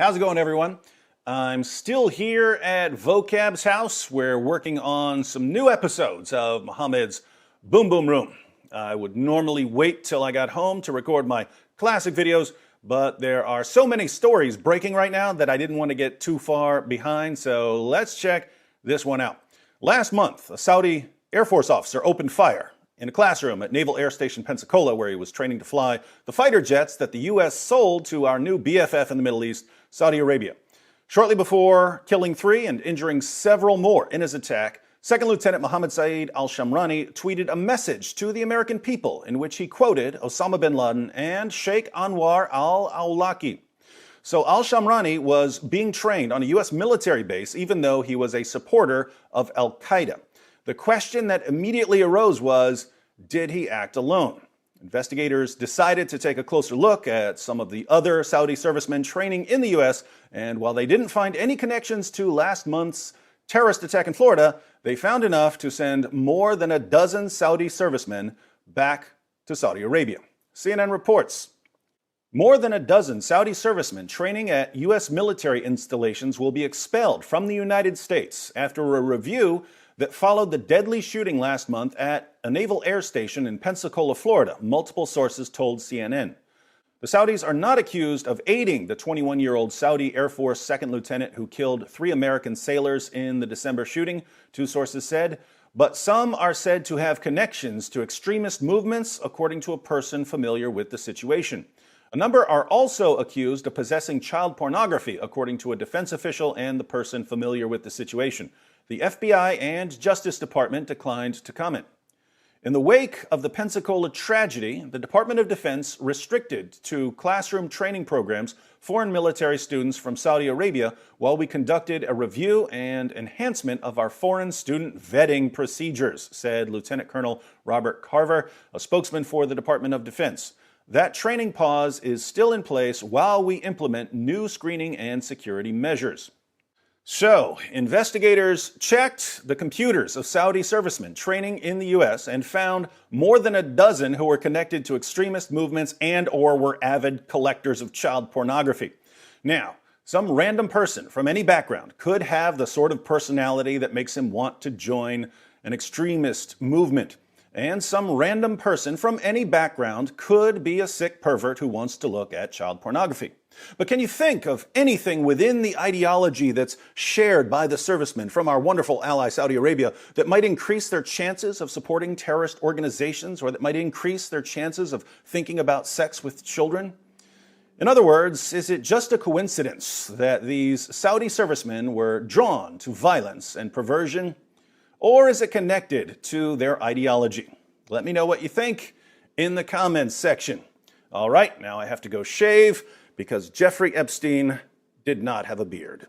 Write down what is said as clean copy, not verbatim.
How's it going, everyone? I'm still here at Vocab's house. We're working on some new episodes of Mohammed's Boom Boom Room. I would normally wait till I got home to record my classic videos, but there are so many stories breaking right now that I didn't want to get too far behind, so let's check this one out. Last month, a Saudi Air Force officer opened fire in a classroom at Naval Air Station Pensacola, where he was training to fly the fighter jets that the U.S. sold to our new BFF in the Middle East, Saudi Arabia. Shortly before killing 3 and injuring several more in his attack, Second Lieutenant Mohammed Saeed Alshamrani tweeted a message to the American people in which he quoted Osama bin Laden and Sheikh Anwar al-Awlaki. So Alshamrani was being trained on a U.S. military base, even though he was a supporter of al-Qaeda. The question that immediately arose was, did he act alone? Investigators decided to take a closer look at some of the other Saudi servicemen training in the U.S., and while they didn't find any connections to last month's terrorist attack in Florida, they found enough to send more than a dozen Saudi servicemen back to Saudi Arabia. CNN reports, more than a dozen Saudi servicemen training at U.S. military installations will be expelled from the United States after a review that followed the deadly shooting last month at a Naval Air Station in Pensacola, Florida, multiple sources told CNN. The Saudis are not accused of aiding the 21-year-old Saudi Air Force second lieutenant who killed 3 American sailors in the December shooting, 2 sources said, but some are said to have connections to extremist movements, according to a person familiar with the situation. A number are also accused of possessing child pornography, according to a defense official and the person familiar with the situation. The FBI and Justice Department declined to comment. In the wake of the Pensacola tragedy, the Department of Defense restricted to classroom training programs foreign military students from Saudi Arabia while we conducted a review and enhancement of our foreign student vetting procedures, said Lieutenant Colonel Robert Carver, a spokesman for the Department of Defense. That training pause is still in place while we implement new screening and security measures. So, investigators checked the computers of Saudi servicemen training in the U.S. and found more than a dozen who were connected to extremist movements and or were avid collectors of child pornography. Now, some random person from any background could have the sort of personality that makes him want to join an extremist movement. And some random person from any background could be a sick pervert who wants to look at child pornography. But can you think of anything within the ideology that's shared by the servicemen from our wonderful ally Saudi Arabia that might increase their chances of supporting terrorist organizations or that might increase their chances of thinking about sex with children? In other words, is it just a coincidence that these Saudi servicemen were drawn to violence and perversion? Or is it connected to their ideology? Let me know what you think in the comments section. All right, now I have to go shave because Jeffrey Epstein did not have a beard.